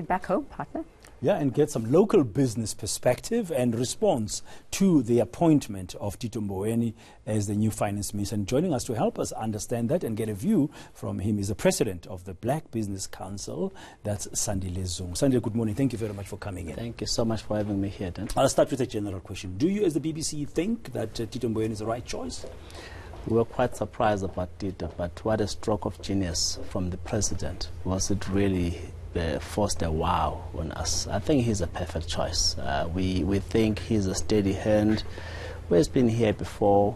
back home, partner. Yeah, and get some local business perspective and response to the appointment of Tito Mboweni as the new finance minister. And joining us to help us understand that and get a view from him is the president of the Black Business Council, that's Sandile Zungu. Sandile, good morning. Thank you very much for coming in. Thank you so much for having me here, Dan. I'll start with a general question. Do you, as the BBC, think that Tito Mboweni is the right choice? We were quite surprised about Tito, but what a stroke of genius from the president. Was it really forced a wow on us? I think he's a perfect choice. We think he's a steady hand who has been here before.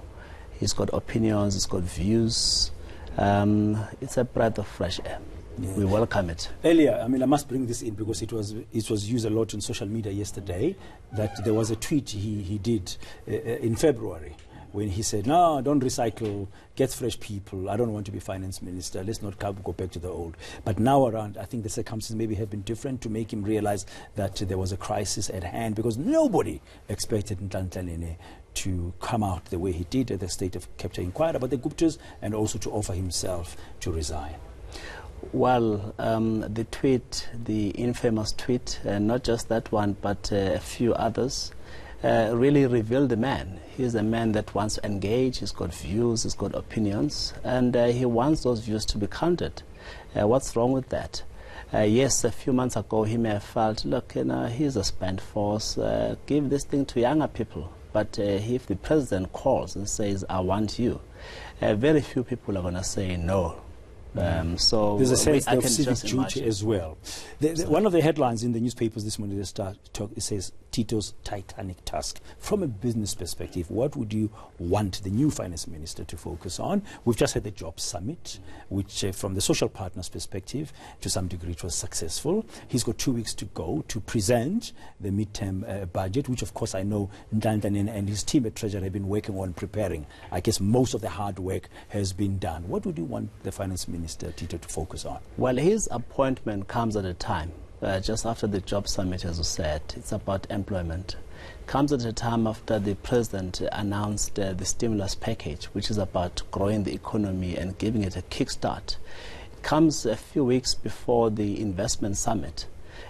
He's got opinions, he's got views. It's a breath of fresh air. Yeah. We welcome it. Earlier, I must bring this in because it was used a lot on social media yesterday, that there was a tweet he did in February, when he said, no, don't recycle, get fresh people, I don't want to be finance minister, let's not go back to the old. But now around, I think the circumstances maybe have been different to make him realize that there was a crisis at hand, because nobody expected Nhlanhla to come out the way he did at the State of Capture Inquiry about the Guptas, and also to offer himself to resign. Well, the tweet, the infamous tweet, not just that one, but a few others, really revealed the man. He's a man that wants to engage, he's got views, he's got opinions, and he wants those views to be counted. What's wrong with that? Yes, a few months ago he may have felt, look, he's a spent force, give this thing to younger people. But if the president calls and says, I want you, very few people are going to say no. So there's a sense of civic duty as well. One of the headlines in the newspapers this morning, it says Tito's titanic task. From a business perspective, what would you want the new finance minister to focus on? We've just had the Jobs Summit, which from the social partners perspective, to some degree it was successful. He's got 2 weeks to go to present the midterm budget, which of course I know Nhlanhla and his team at Treasury have been working on preparing. I guess most of the hard work has been done. What would you want the finance minister, Tito, to focus on? Well, his appointment comes at a time. Just after the Jobs Summit, as you said, it's about employment. Comes at a time after the president announced the stimulus package, which is about growing the economy and giving it a kickstart. It comes a few weeks before the investment summit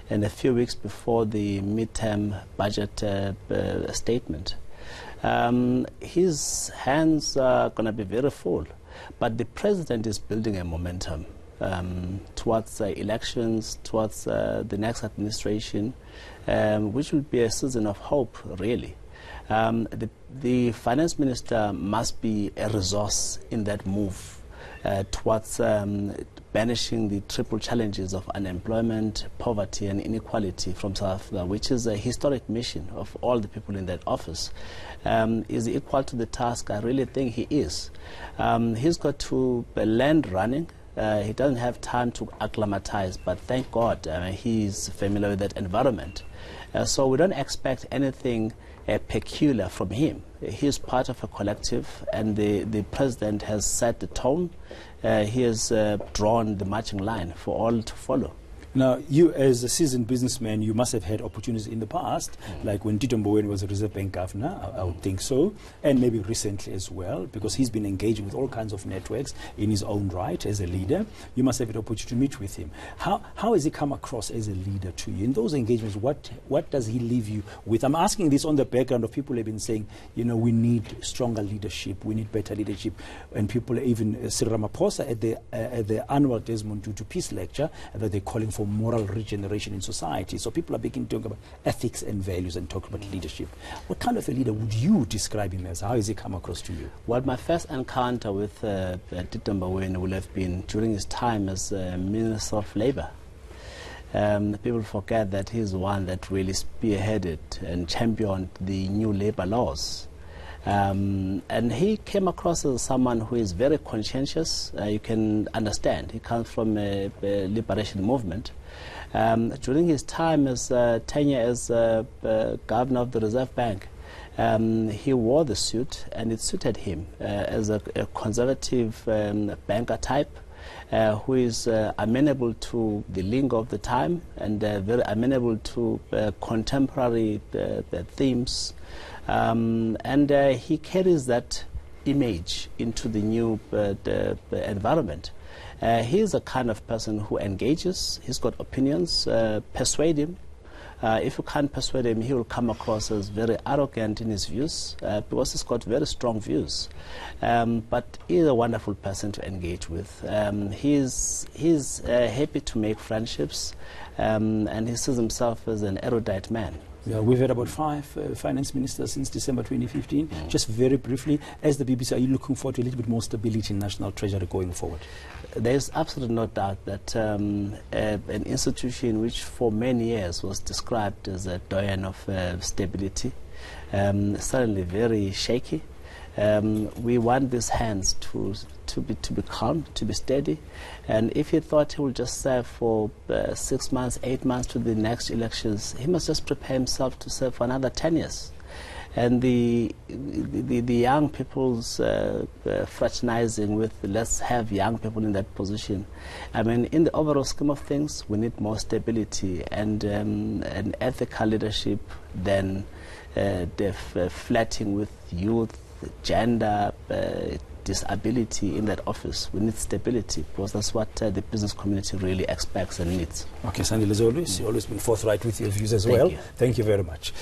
and a few weeks before the midterm budget statement. His hands are going to be very full, but the president is building a momentum towards elections, towards the next administration, which will be a season of hope, really. The finance minister must be a resource in that move towards banishing the triple challenges of unemployment, poverty and inequality from South Africa, which is a historic mission of all the people in that office. Is he equal to the task? I really think he is. He's got to land running. He doesn't have time to acclimatize, but thank God he's familiar with that environment. So we don't expect anything peculiar from him. He's part of a collective, and the president has set the tone. He has drawn the marching line for all to follow. Now, you as a seasoned businessman, you must have had opportunities in the past, like when Tito Mboweni was a Reserve Bank governor, I would think so, and maybe recently as well, because he's been engaging with all kinds of networks in his own right as a leader. You must have had opportunity to meet with him. How has he come across as a leader to you? In those engagements, what does he leave you with? I'm asking this on the background of people who have been saying, we need stronger leadership, we need better leadership, and people, even Cyril Ramaphosa at the annual Desmond Tutu Peace Lecture, that they're calling for moral regeneration in society. So people are beginning to talk about ethics and values and talk about leadership. What kind of a leader would you describe him as? How has he come across to you? Well, my first encounter with Tito Mboweni will have been during his time as Minister of Labour. People forget that he's the one that really spearheaded and championed the new labour laws. And he came across as someone who is very conscientious. You can understand. He comes from a liberation movement. During his time as tenure as governor of the Reserve Bank, he wore the suit, and it suited him as a conservative banker type. Who is amenable to the lingo of the time and very amenable to contemporary themes. And he carries that image into the new environment. He's a kind of person who engages. He's got opinions. Persuade him. If you can't persuade him, he will come across as very arrogant in his views because he's got very strong views. But he's a wonderful person to engage with. He's happy to make friendships, and he sees himself as an erudite man. Yeah, we've had about 5 finance ministers since December 2015. Just very briefly, as the BBC, are you looking forward to a little bit more stability in National Treasury going forward? There's absolutely no doubt that an institution which for many years was described as a doyen of stability, suddenly very shaky. We want these hands to be calm, to be steady, and if he thought he would just serve for 6 months, 8 months to the next elections, he must just prepare himself to serve for another 10 years. And the young people's fraternizing with let's have young people in that position. I mean, in the overall scheme of things, we need more stability and an ethical leadership than flirting with youth, gender, disability in that office. We need stability because that's what the business community really expects and needs. Okay, Sandile, as always, you've always been forthright with your views as Thank well. you. Thank you very much.